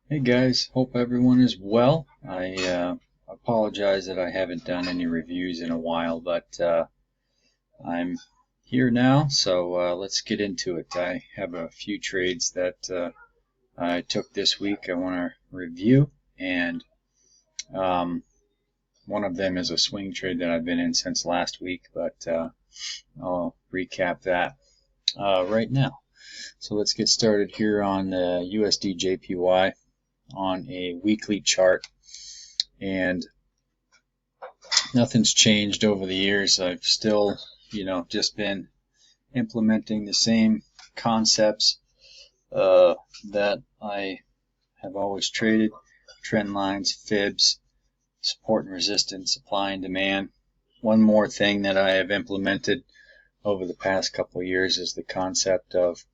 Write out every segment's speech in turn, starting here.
Hey guys, hope everyone is well. I apologize that I haven't done any reviews in a while, but I'm here now, so let's get into it. I have a few trades that I took this week I want to review, and um, one of them is a swing trade that I've been in since last week, but I'll recap that right now. So let's get started here on the USDJPY on a weekly chart, and nothing's changed over the years. I've still, just been implementing the same concepts that I have always traded: trend lines, fibs, support and resistance, supply and demand. One more thing that I have implemented over the past couple of years is the concept of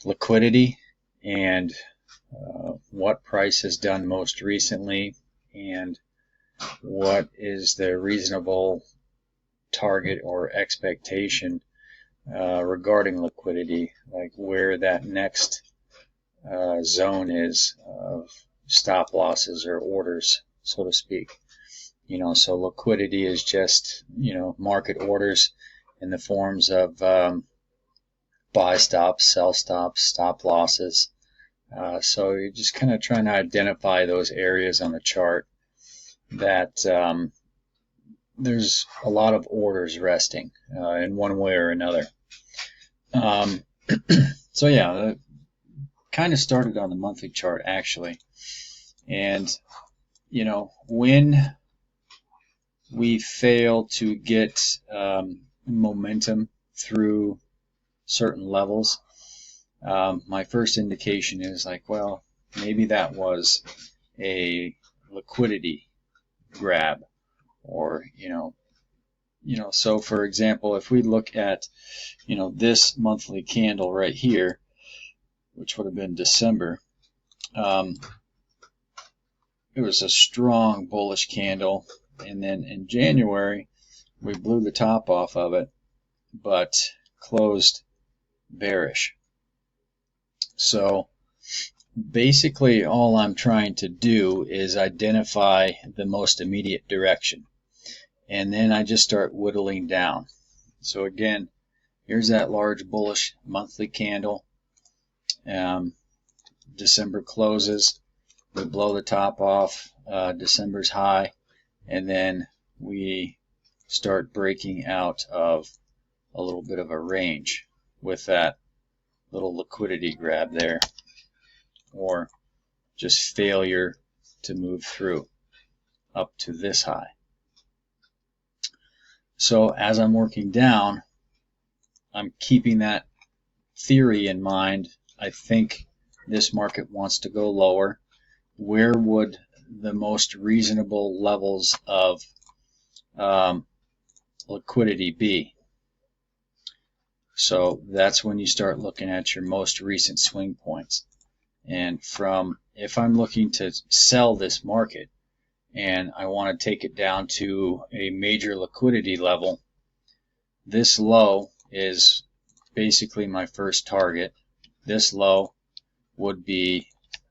liquidity and what price has done most recently and what is the reasonable target or expectation regarding liquidity, like where that next zone is of stop losses or orders, so to speak. So liquidity is just, market orders in the forms of buy stops, sell stops, stop losses. So you're just kind of trying to identify those areas on the chart that there's a lot of orders resting in one way or another. So yeah, kind of started on the monthly chart actually. And, when we fail to get momentum through certain levels, my first indication is like, well, maybe that was a liquidity grab, or so for example, if we look at this monthly candle right here, which would have been December, it was a strong bullish candle, and then in January we blew the top off of it but closed bearish. So basically all I'm trying to do is identify the most immediate direction, and then I just start whittling down. So again, here's that large bullish monthly candle. December closes, we blow the top off December's high, and then we start breaking out of a little bit of a range with that little liquidity grab there, or just failure to move through up to this high. So as I'm working down, I'm keeping that theory in mind. I think this market wants to go lower. Where would the most reasonable levels of liquidity be? So that's when you start looking at your most recent swing points. And if I'm looking to sell this market and I want to take it down to a major liquidity level, this low is basically my first target. This low would be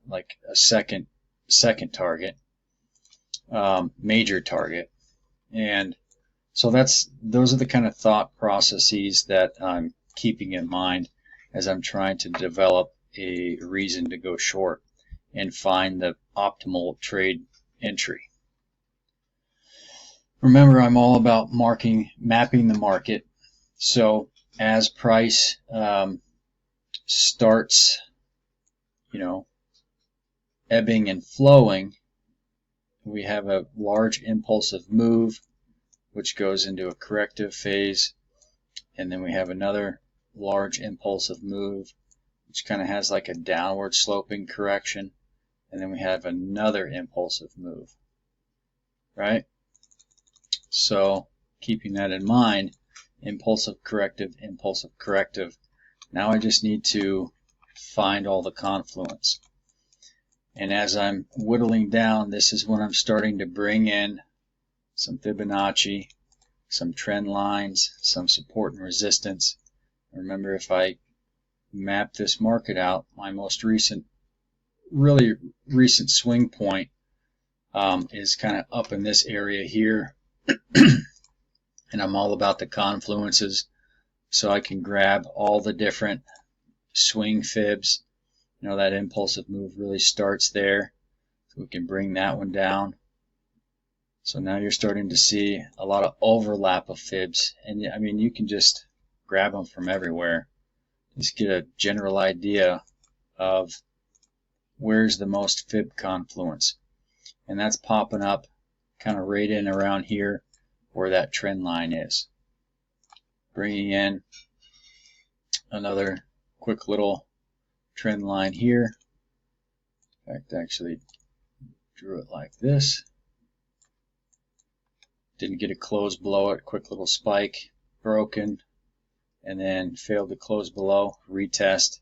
like a second target, major target. And so those are the kind of thought processes that I'm keeping in mind as I'm trying to develop a reason to go short and find the optimal trade entry. Remember, I'm all about mapping the market. So as price starts, ebbing and flowing, we have a large impulsive move which goes into a corrective phase, and then we have another large impulsive move which kind of has like a downward sloping correction, and then we have another impulsive move, right? So keeping that in mind, impulsive, corrective, impulsive, corrective. Now I just need to find all the confluence. And as I'm whittling down, this is when I'm starting to bring in some Fibonacci, some trend lines, some support and resistance. Remember, if I map this market out, my most recent really recent swing point is kind of up in this area here. And I'm all about the confluences, so I can grab all the different swing fibs. You know, that impulsive move really starts there. So we can bring that one down. So now you're starting to see a lot of overlap of fibs. And I mean, you can just grab them from everywhere. Just get a general idea of where's the most fib confluence. And that's popping up kind of right in around here where that trend line is. Bringing in another quick little trend line here. In fact, I actually drew it like this. Didn't get a close below it. Quick little spike, broken, and then failed to close below. Retest,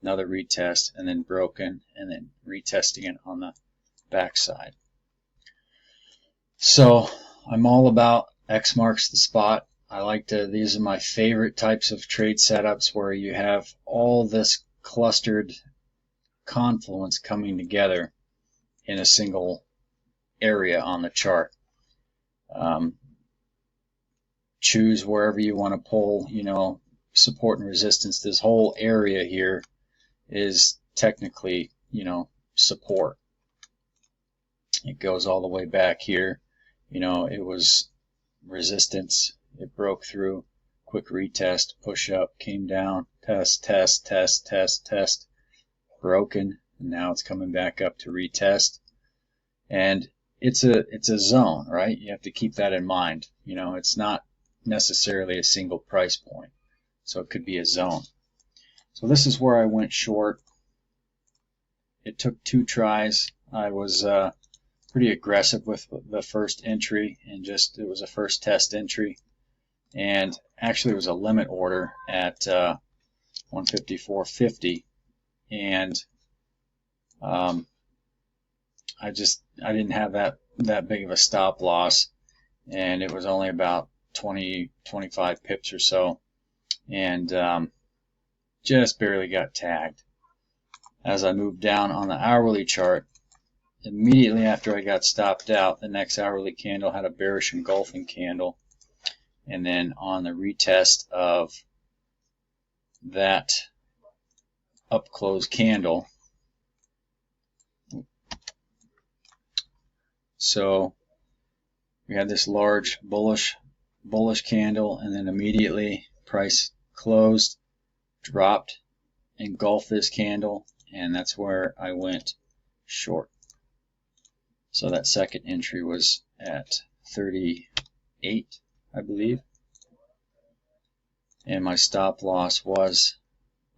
another retest, and then broken, and then retesting it on the backside. So I'm all about X marks the spot. I like to, these are my favorite types of trade setups where you have all this clustered confluence coming together in a single area on the chart. Choose wherever you want to pull, you know, support and resistance. This whole area here is technically, you know, support. It goes all the way back here. You know, it was resistance. It broke through. Quick retest, push up, came down, test, test, test, test, test, broken, and now it's coming back up to retest. And it's a zone, right? You have to keep that in mind. You know, it's not necessarily a single price point, so it could be a zone. So this is where I went short. It took 2 tries. I was pretty aggressive with the first entry, and just it was a first test entry, and actually it was a limit order at 154.50, and I didn't have that big of a stop loss, and it was only about 25 pips or so, and just barely got tagged. As I moved down on the hourly chart, immediately after I got stopped out, the next hourly candle had a bearish engulfing candle, and then on the retest of that up close candle, so we had this large bullish candle, and then immediately price closed, dropped, engulfed this candle, and that's where I went short. So that second entry was at 38, I believe, and my stop loss was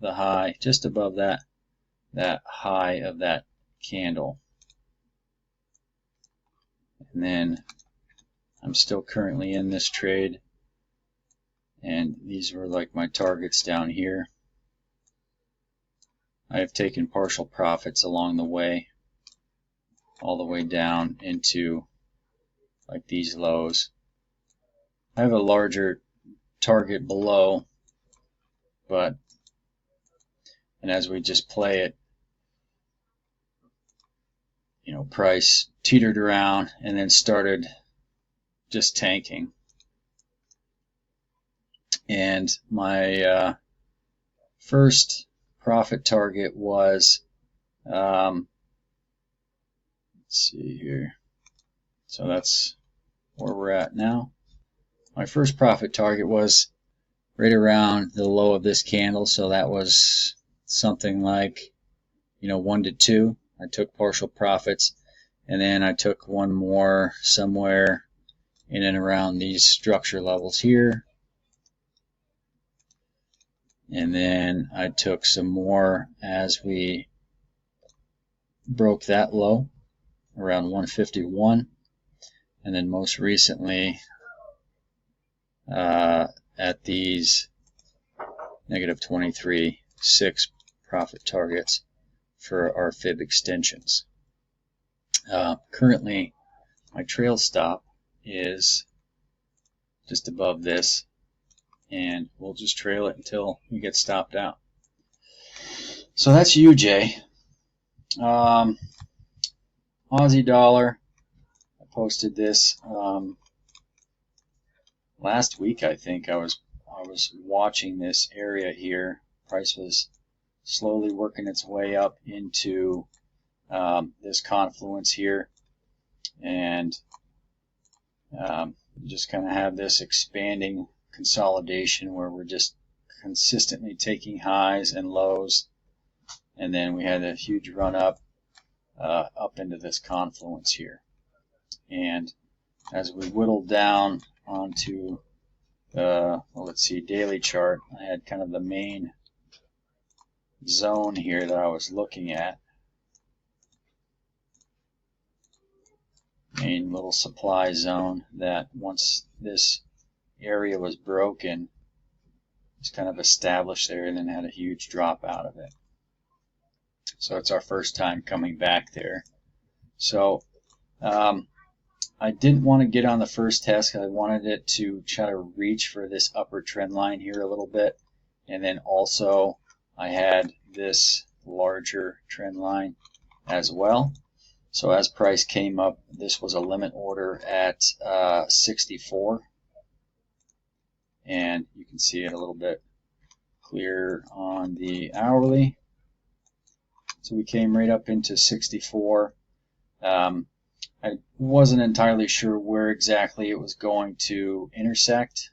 the high just above that high of that candle. And then I'm still currently in this trade, and these were like my targets down here. I have taken partial profits along the way, all the way down into like these lows. I have a larger target below, and as we just play it, you know, price teetered around and then started just tanking. And my first profit target was, let's see here, so that's where we're at now. My first profit target was right around the low of this candle, so that was something like, you know, 1 to 2. I took partial profits, and then I took one more somewhere in and around these structure levels here, and then I took some more as we broke that low around 151, and then most recently at these negative 23.6 profit targets for our fib extensions. Currently my trail stop is just above this, and we'll just trail it until we get stopped out. So that's UJ. Aussie dollar. I posted this last week. I think I was watching this area here. Price was slowly working its way up into this confluence here, and just kind of have this expanding consolidation where we're just consistently taking highs and lows, and then we had a huge run up into this confluence here. And as we whittled down onto the, well, let's see, daily chart, I had kind of the main zone here that I was looking at. Main little supply zone that once this area was broken, it's kind of established there and then had a huge drop out of it. So it's our first time coming back there. So I didn't want to get on the first test. I wanted it to try to reach for this upper trend line here a little bit, and then also I had this larger trend line as well. So as price came up, this was a limit order at 64, and you can see it a little bit clearer on the hourly. So we came right up into 64. I wasn't entirely sure where exactly it was going to intersect.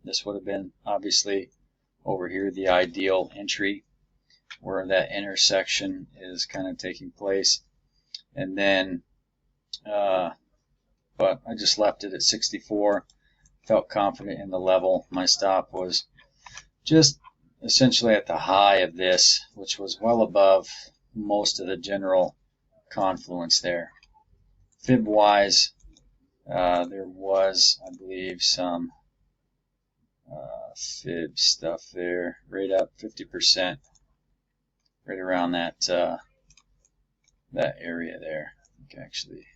This would have been obviously over here the ideal entry where that intersection is kind of taking place. And then, but I just left it at 64, felt confident in the level. My stop was just essentially at the high of this, which was well above most of the general confluence there. Fib-wise, there was, I believe, some fib stuff there, right up 50%, right around that that area there. I think actually,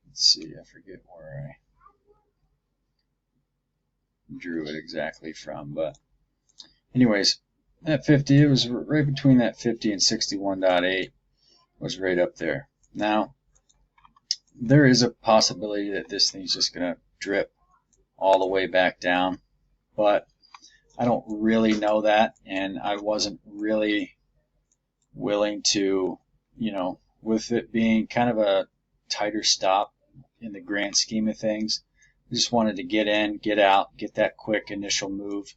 let's see, I forget where I drew it exactly from, but anyways, that 50, it was right between that 50 and 61.8, was right up there. Now, there is a possibility that this thing's just going to drip all the way back down, but I don't really know that, and I wasn't really willing to, you know, with it being kind of a tighter stop in the grand scheme of things, I just wanted to get in, get out, get that quick initial move.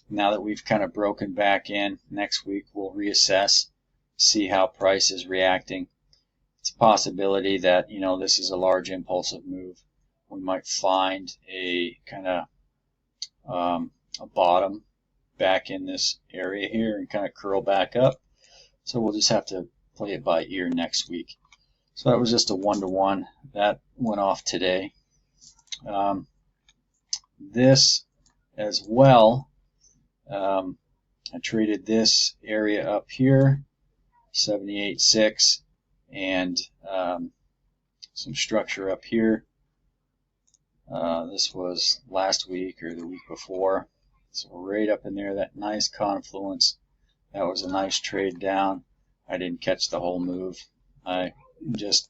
Now that we've kind of broken back in, next week we'll reassess, see how price is reacting. It's a possibility that, you know, this is a large impulsive move. We might find a kind of a bottom back in this area here and kind of curl back up. So we'll just have to play it by ear next week. So that was just a 1-to-1 that went off today. This as well, I traded this area up here, 78.6, and some structure up here. This was last week or the week before. So right up in there, that nice confluence. That was a nice trade down. I didn't catch the whole move. I just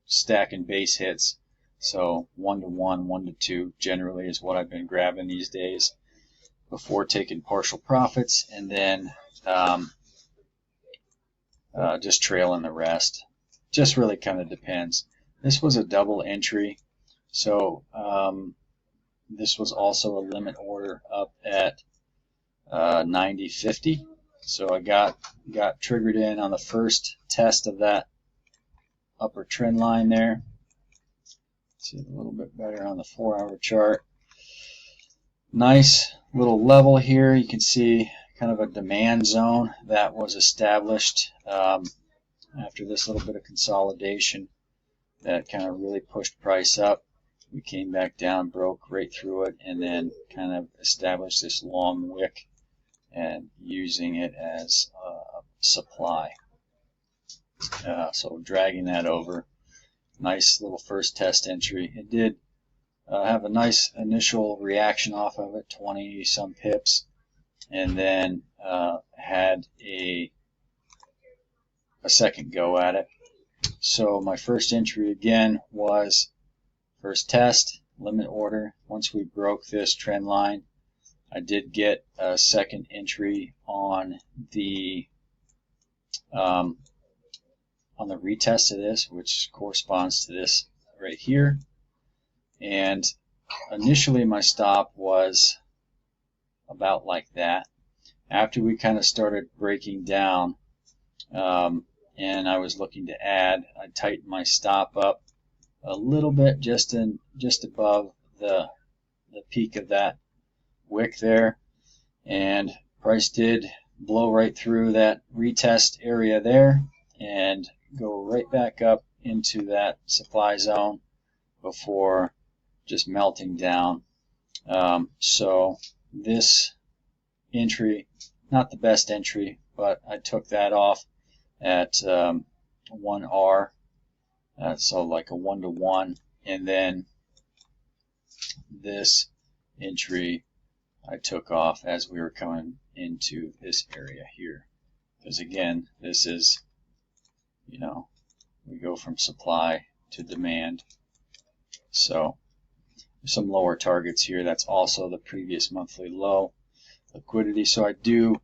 stacking base hits. So 1-to-1, 1-to-2 generally is what I've been grabbing these days before taking partial profits, and then just trailing the rest. Just really kind of depends. This was a double entry, so this was also a limit order up at 90.50. So I got triggered in on the first test of that upper trend line there. See it a little bit better on the 4-hour chart. Nice little level here. You can see kind of a demand zone that was established after this little bit of consolidation that kind of really pushed price up. We came back down, broke right through it, and then kind of established this long wick and using it as a supply. So dragging that over. Nice little first test entry. It did have a nice initial reaction off of it, 20 some pips, and then had a a second go at it. So my first entry again was first test, limit order. Once we broke this trend line, I did get a second entry on the retest of this, which corresponds to this right here. And initially my stop was about like that. After we kind of started breaking down, and I was looking to add, I tightened my stop up a little bit, just above the peak of that wick there, and price did blow right through that retest area there and go right back up into that supply zone before just melting down. So this entry, not the best entry, but I took that off at 1R, so like a 1-to-1, and then this entry I took off as we were coming into this area here, because again, this is, you know, we go from supply to demand. So some lower targets here. That's also the previous monthly low liquidity. So I do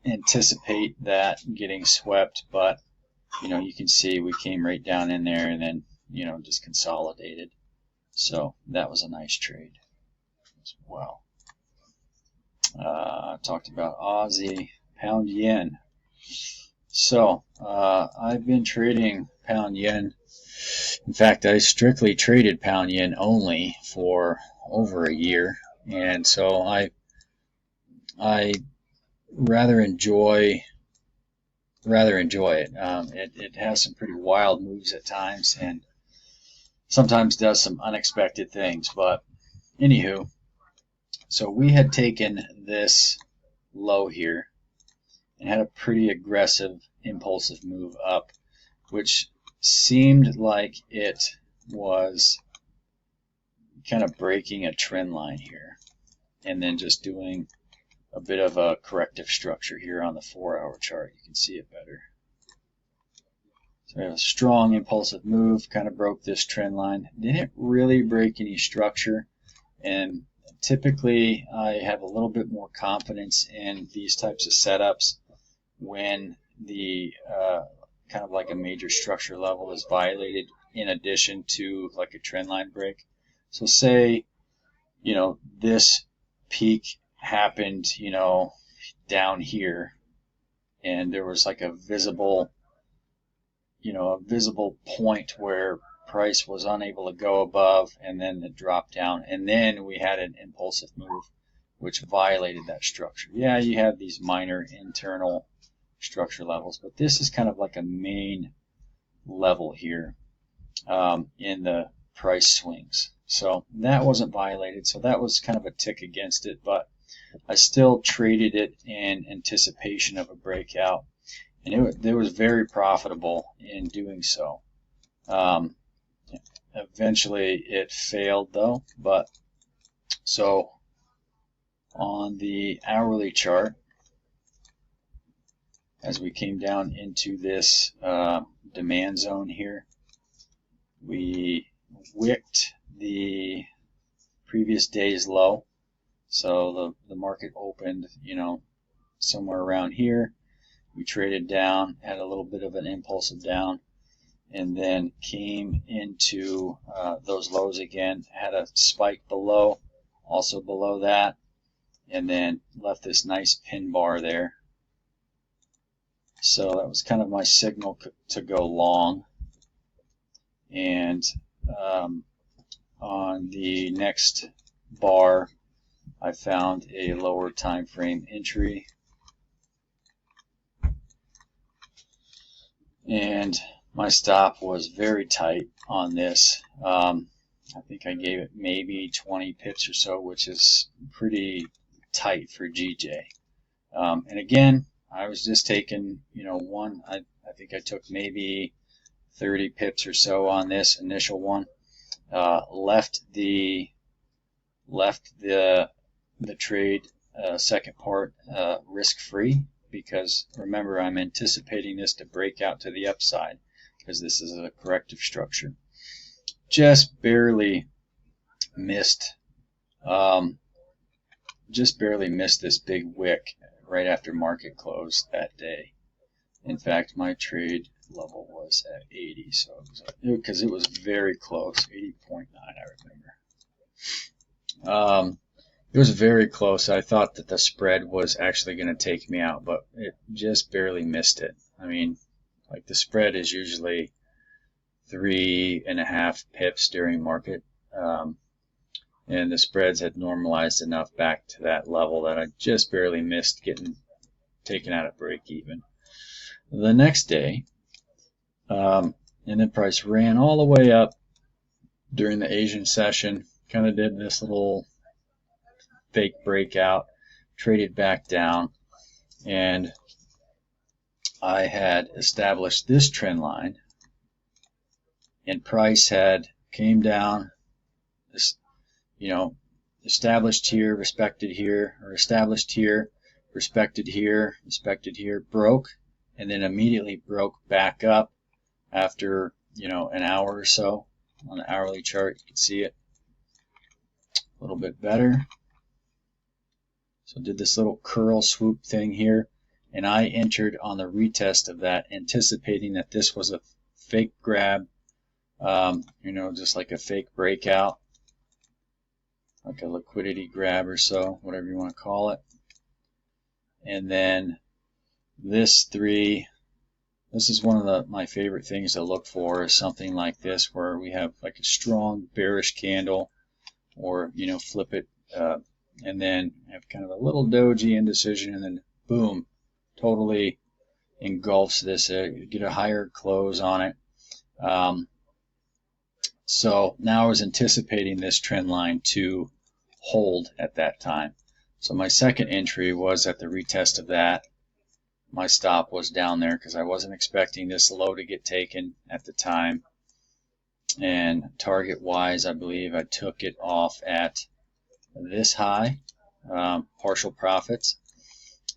anticipate that getting swept, but you know, you can see we came right down in there and then, you know, just consolidated. So that was a nice trade as well. Talked about Aussie, pound yen. So I've been trading pound yen. In fact, I strictly traded pound yen only for over a year, and so I rather enjoy it. It has some pretty wild moves at times, and sometimes does some unexpected things. But anywho, so we had taken this low here and had a pretty aggressive, impulsive move up, which seemed like it was kind of breaking a trend line here, and then just doing a bit of a corrective structure here on the 4-hour chart. You can see it better. So we have a strong impulsive move, kind of broke this trend line. Didn't really break any structure, and typically I have a little bit more confidence in these types of setups when the kind of like a major structure level is violated in addition to like a trend line break. So say, you know, this peak happened, you know, down here, and there was like a visible, you know, a visible point where price was unable to go above, and then it dropped down, and then we had an impulsive move which violated that structure. Yeah, you have these minor internal structure levels, but this is kind of like a main level here in the price swings. So that wasn't violated, so that was kind of a tick against it, but I still traded it in anticipation of a breakout, and it was very profitable in doing so. Eventually it failed though, but so on the hourly chart, as we came down into this demand zone here, we wicked the previous day's low. So the market opened, you know, somewhere around here. We traded down, had a little bit of an impulsive down, and then came into those lows again, had a spike below, also below that, and then left this nice pin bar there. So that was kind of my signal to go long. And on the next bar, I found a lower time frame entry, and my stop was very tight on this. I think I gave it maybe 20 pips or so, which is pretty tight for GJ. And again, I was just taking, you know, I think I took maybe 30 pips or so on this initial one. Left the trade second part risk free, because remember, I'm anticipating this to break out to the upside because this is a corrective structure. Just barely missed this big wick right after market close that day. In fact, my trade level was at 80, so because it was very close, 80.9, I remember. It was very close. I thought that the spread was actually going to take me out, but it just barely missed it. I mean, like the spread is usually 3.5 pips during market, and the spreads had normalized enough back to that level that I just barely missed getting taken out at break even. The next day, and then price ran all the way up during the Asian session, kind of did this little fake breakout, traded back down, and I had established this trend line, and price had came down, established here, respected here, or established here, respected here, broke, and then immediately broke back up after an hour or so. On the hourly chart, you can see it a little bit better. So did this little curl swoop thing here, and I entered on the retest of that, anticipating that this was a fake grab, just like a fake breakout, like a liquidity grab or so, whatever you want to call it. And then this is one of my favorite things to look for, is something like this where we have like a strong bearish candle, or flip it, and then have kind of a little doji indecision, and then boom, totally engulfs this, get a higher close on it. So now I was anticipating this trend line to hold at that time. So my second entry was at the retest of that. My stop was down there because I wasn't expecting this low to get taken at the time. And target wise, I believe I took it off at this high, partial profits,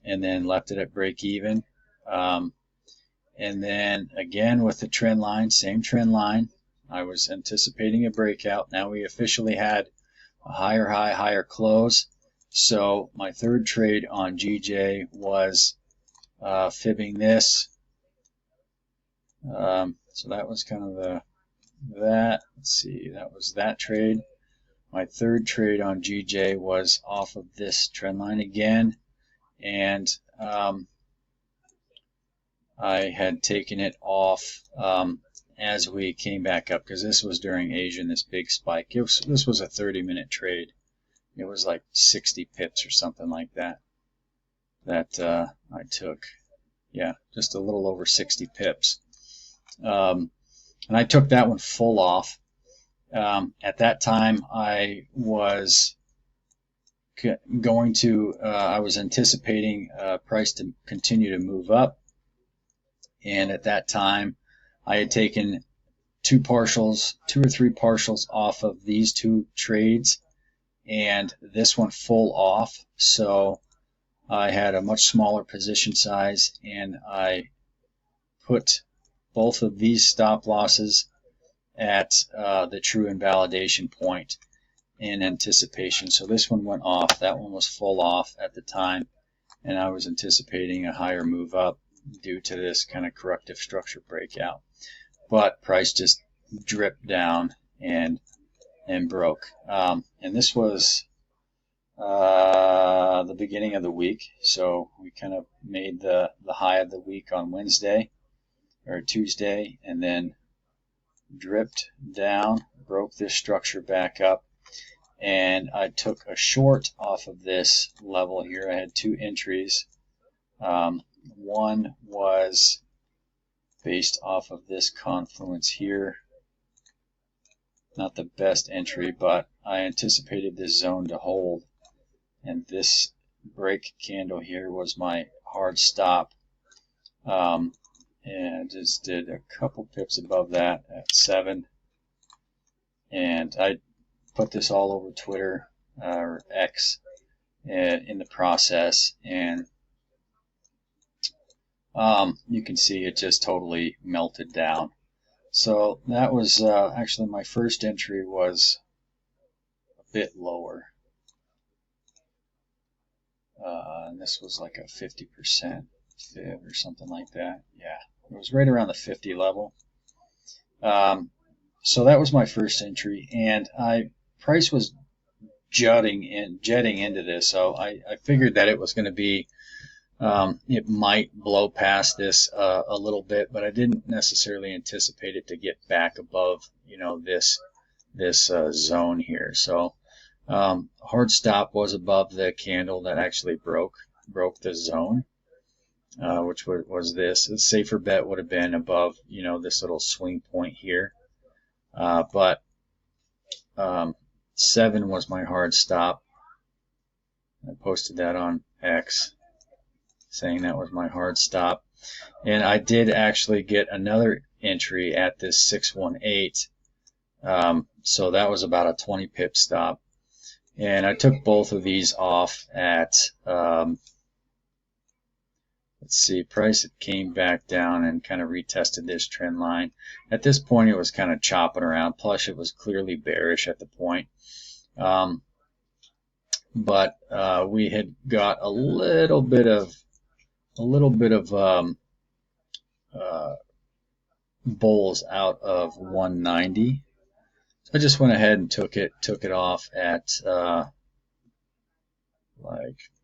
and then left it at break even. And then again with the trend line, same trend line, I was anticipating a breakout. Now we officially had a higher high, higher close. So my third trade on GJ was fibbing this. So that was kind of that. Let's see, that was that trade. My third trade on GJ was off of this trend line again, and I had taken it off as we came back up, because this was during Asian, this big spike. This was a 30-minute trade. It was like 60 pips or something like that I took. Yeah, just a little over 60 pips. And I took that one full off. At that time, I was I was anticipating price to continue to move up. And at that time, I had taken two or three partials off of these two trades, and this one full off. So I had a much smaller position size, and I put both of these stop losses at the true invalidation point in anticipation. So this one went off, that one was full off at the time, and I was anticipating a higher move up due to this kind of corrective structure breakout. But price just dripped down and broke. And this was the beginning of the week, so we kind of made the high of the week on Wednesday or Tuesday, and then dripped down, broke this structure back up, and I took a short off of this level here. I had two entries. One was based off of this confluence here. Not the best entry, but I anticipated this zone to hold, and this break candle here was my hard stop. And just did a couple pips above that at 7, and I put this all over Twitter or X in the process, and you can see it just totally melted down. So that was actually my first entry was a bit lower. And this was like a 50% fib or something like that. Yeah, it was right around the 50 level. So that was my first entry, and price was jetting into this, so I figured that it was going to be, it might blow past this a little bit, but I didn't necessarily anticipate it to get back above, this zone here. So hard stop was above the candle that actually broke the zone, which was this. A safer bet would have been above, this little swing point here. But 7 was my hard stop. I posted that on X, saying that was my hard stop. And I did actually get another entry at this 618. So that was about a 20 pip stop. And I took both of these off at, let's see, price it came back down and kind of retested this trend line. At this point, it was kind of chopping around. Plus, it was clearly bearish at the point. But we had got a little bit of bulls out of 190. So I just went ahead and took it off at like,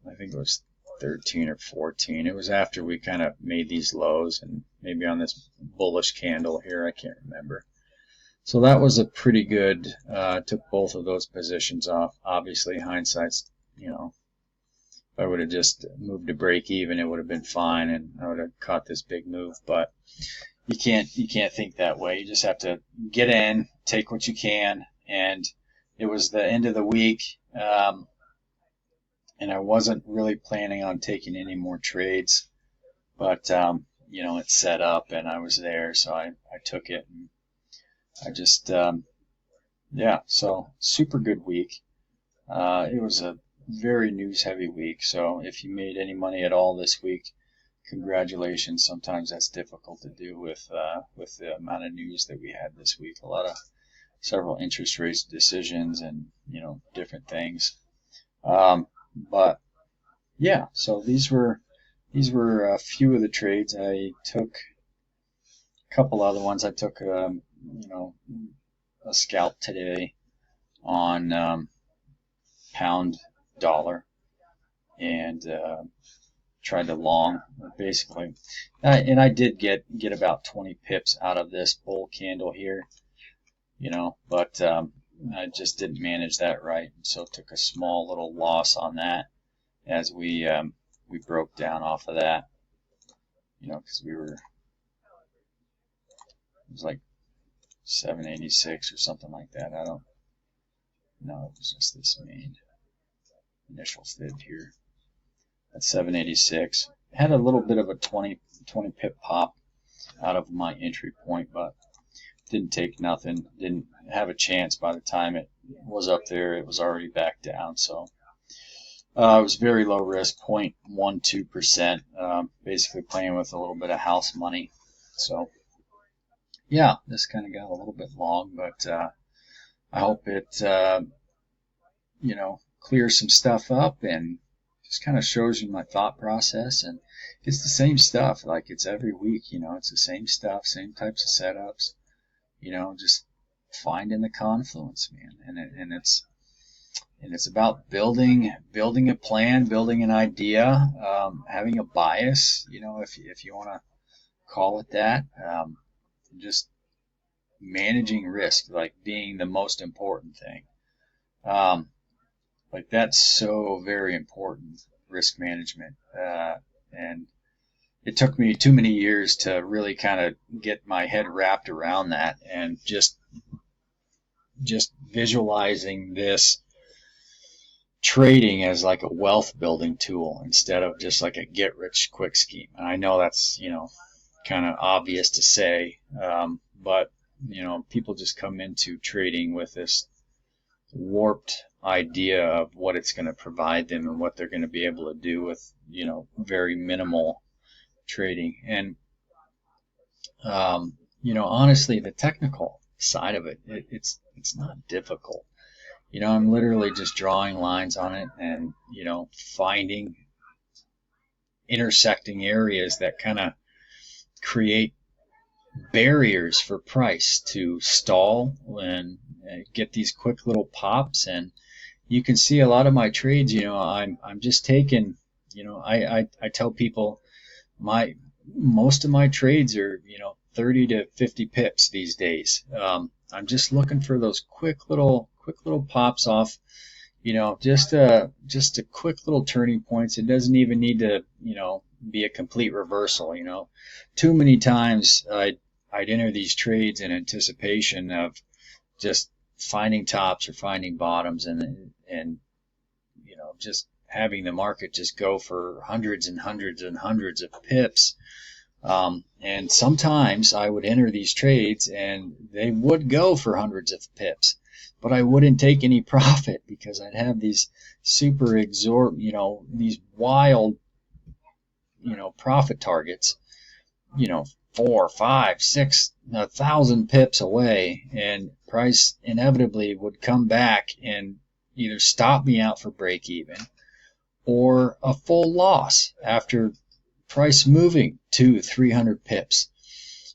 I think it was 13 or 14. It was after we kind of made these lows, and maybe on this bullish candle here, I can't remember. So that was a pretty good, took both of those positions off. Obviously, hindsight's, if I would have just moved to break even, it would have been fine, and I would have caught this big move. But you can't think that way. You just have to get in, take what you can. And it was the end of the week, and I wasn't really planning on taking any more trades, but it set up and I was there, so I took it, and I just so super good week. It was a very news heavy week, so if you made any money at all this week, congratulations. Sometimes that's difficult to do with the amount of news that we had this week. Several interest rate decisions and different things. But yeah, so these were a few of the trades. I took a couple other ones. I took a scalp today on pound dollar, and tried to long basically, and I did get about 20 pips out of this bull candle here, but I just didn't manage that right, so took a small little loss on that as we broke down off of that, because it was like 786 or something like that. I don't know, it was just this main initial fib here at 786. Had a little bit of a 20 pip pop out of my entry point, but didn't take nothing. Didn't have a chance. By the time it was up there, it was already back down. So it was very low risk, 0.12%, basically playing with a little bit of house money. So yeah, this kind of got a little bit long, but I hope it clears some stuff up and just kind of shows you my thought process. And it's the same stuff, like it's every week, it's the same stuff, same types of setups, just finding the confluence, man. And it's about building a plan, building an idea, having a bias, if you want to call it that, just managing risk, like being the most important thing. Like that's so very important, risk management. And it took me too many years to really kind of get my head wrapped around that, and just visualizing this trading as like a wealth building tool instead of just like a get rich quick scheme. And I know that's, kind of obvious to say, but people just come into trading with this warped idea of what it's going to provide them and what they're going to be able to do with very minimal trading. And you know, honestly, the technical side of it, it's not difficult. You know, I'm literally just drawing lines on it and, you know, finding intersecting areas that kind of create barriers for price to stall and get these quick little pops. And you can see a lot of my trades, you know, I'm just taking, you know, I tell people most of my trades are, you know, 30 to 50 pips these days. I'm just looking for those quick little pops off, you know, just a quick little turning points. It doesn't even need to, you know, be a complete reversal. You know, too many times I'd enter these trades in anticipation of just finding tops or finding bottoms, and you know, just having the market just go for hundreds and hundreds and hundreds of pips. And sometimes I would enter these trades and they would go for hundreds of pips, but I wouldn't take any profit because I'd have these super you know, these wild, you know, profit targets, you know, 4, 5, 6, 1,000 pips away, and price inevitably would come back and either stop me out for break even or a full loss after price moving 200-300 pips.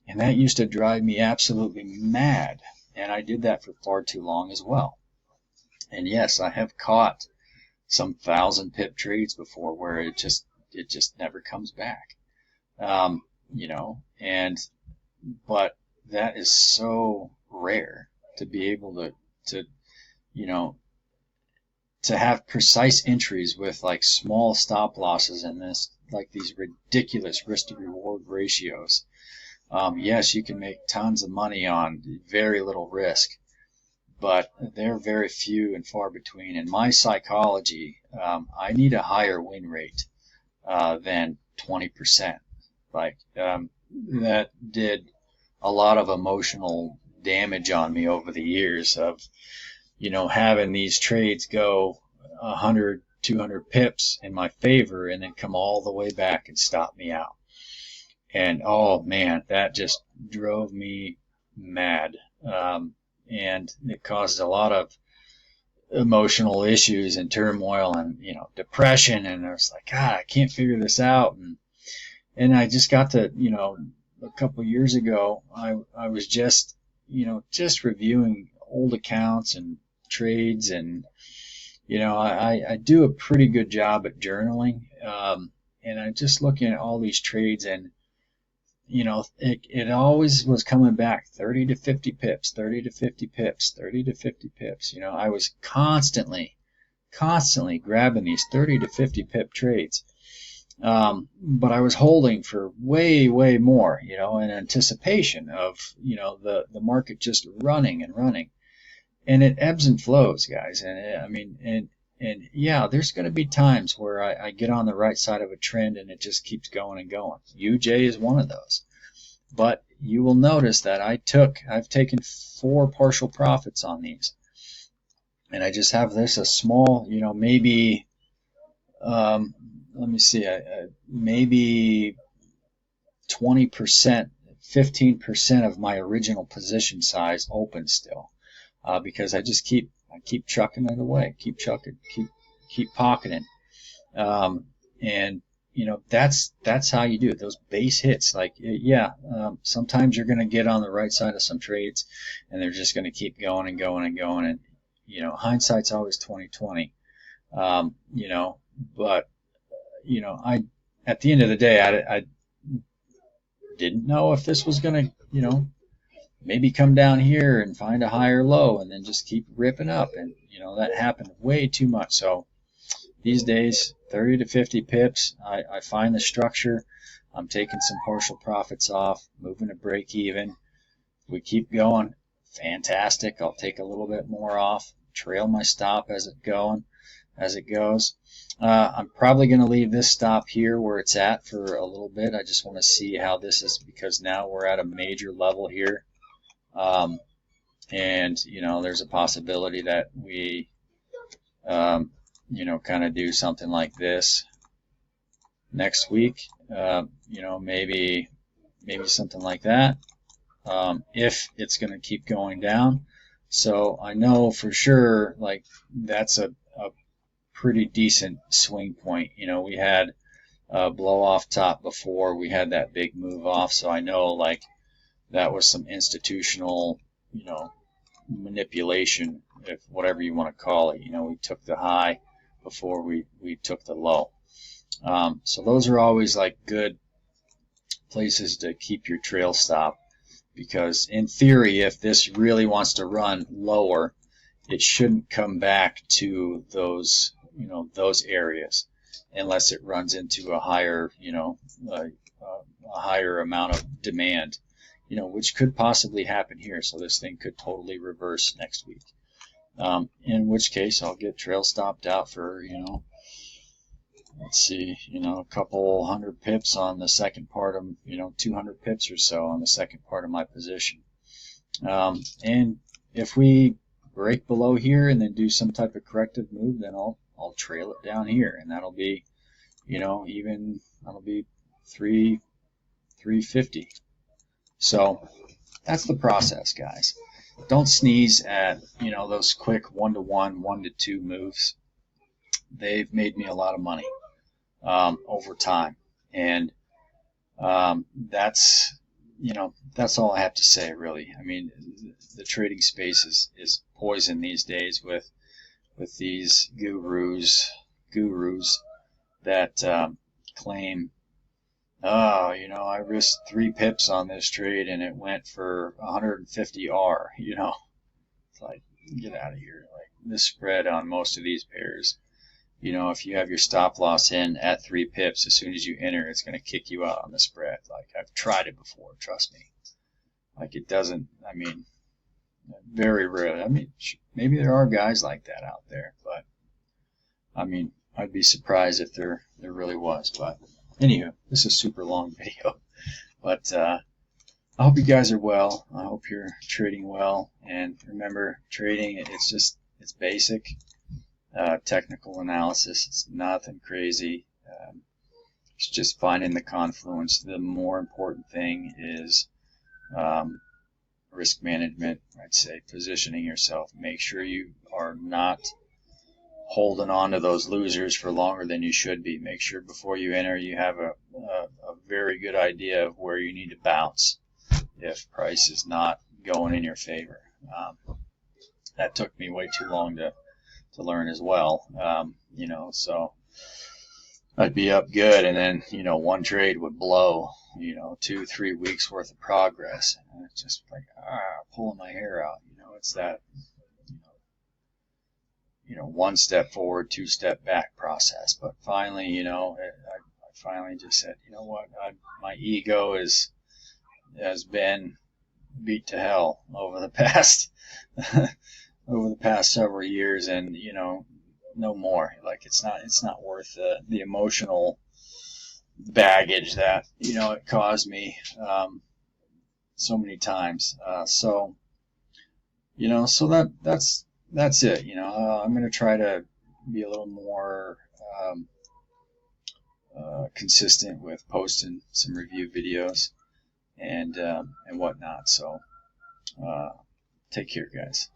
And that used to drive me absolutely mad, and I did that for far too long as well. And yes, I have caught some 1,000 pip trades before where it just never comes back. You know, but that is so rare to be able to you know, to have precise entries with like small stop losses in this, like these ridiculous risk to reward ratios. Yes, you can make tons of money on very little risk, but they're very few and far between. In my psychology, I need a higher win rate than 20%. Like, that did a lot of emotional damage on me over the years of, you know, having these trades go 100, 200 pips in my favor and then come all the way back and stop me out. And oh man, that just drove me mad. And it caused a lot of emotional issues and turmoil and, you know, depression. And I was like, God, I can't figure this out. And I just got to, you know, a couple of years ago, I was just, you know, just reviewing old accounts and trades, and you know, I do a pretty good job at journaling, and I'm just looking at all these trades, and you know, it always was coming back 30 to 50 pips, 30 to 50 pips, 30 to 50 pips. You know, I was constantly grabbing these 30 to 50 pip trades, but I was holding for way more, you know, in anticipation of, you know, the market just running and running. And it ebbs and flows, guys. And I mean, and yeah, there's going to be times where I get on the right side of a trend and it just keeps going and going. UJ is one of those. But you will notice that I've taken 4 partial profits on these. And I just have this a small, you know, maybe, let me see, maybe 20%, 15% of my original position size open still. Because I just keep chucking it away, keep pocketing, and you know, that's how you do it. Those base hits, like, yeah, sometimes you're going to get on the right side of some trades, and they're just going to keep going and going and going, and you know, hindsight's always 20/20. You know, but you know, at the end of the day, I didn't know if this was going to, you know, maybe come down here and find a higher low and then just keep ripping up. And, you know, that happened way too much. So these days, 30 to 50 pips, I find the structure. I'm taking some partial profits off, moving to break even. If we keep going, fantastic. I'll take a little bit more off, trail my stop as it goes. I'm probably going to leave this stop here where it's at for a little bit. I just want to see how this is, because now we're at a major level here. And you know, there's a possibility that we you know, kind of do something like this next week, you know, maybe something like that, if it's going to keep going down. So I know for sure, like, that's a pretty decent swing point. You know, we had a blow off top before we had that big move off, so I know, like, that was some institutional, you know, manipulation, if whatever you want to call it. You know, we took the high before we took the low. So those are always like good places to keep your trail stop, because in theory, if this really wants to run lower, it shouldn't come back to those, you know, those areas, unless it runs into a higher, you know, a higher amount of demand, you know, which could possibly happen here. So this thing could totally reverse next week. In which case, I'll get trail stopped out for, you know, let's see, you know, a couple hundred pips on the second part of, you know, 200 pips or so on the second part of my position. And if we break below here and then do some type of corrective move, then I'll trail it down here, and that'll be, you know, even that'll be 350. So that's the process, guys. Don't sneeze at, you know, those quick 1-to-1, 1-to-2 moves. They've made me a lot of money over time, and that's, you know, that's all I have to say, really. I mean, the trading space is poison these days with these gurus that claim, oh, you know, I risked 3 pips on this trade and it went for 150 R. You know, it's like, get out of here. Like, this spread on most of these pairs, you know, if you have your stop loss in at 3 pips, as soon as you enter, it's going to kick you out on the spread. Like, I've tried it before, trust me. Like, it doesn't, I mean, very rarely. I mean, maybe there are guys like that out there, but I mean, I'd be surprised if there really was. But anywho, this is a super long video, but I hope you guys are well. I hope you're trading well, and remember, trading, it's basic technical analysis. It's nothing crazy. It's just finding the confluence. The more important thing is risk management. I'd say positioning yourself. Make sure you are not holding on to those losers for longer than you should be. Make sure before you enter you have a very good idea of where you need to bounce if price is not going in your favor. That took me way too long to learn as well. You know, so I'd be up good, and then, you know, one trade would blow, you know, 2-3 weeks worth of progress, and it's just like, pulling my hair out. You know, it's that, you know, 1 step forward, 2 step back process. But finally, you know, I finally just said, you know what, my ego has been beat to hell over the past several years, and, you know, no more. Like, it's not worth the emotional baggage that, you know, it caused me so many times. So, you know, so that's it. You know, I'm going to try to be a little more consistent with posting some review videos and whatnot. So take care, guys.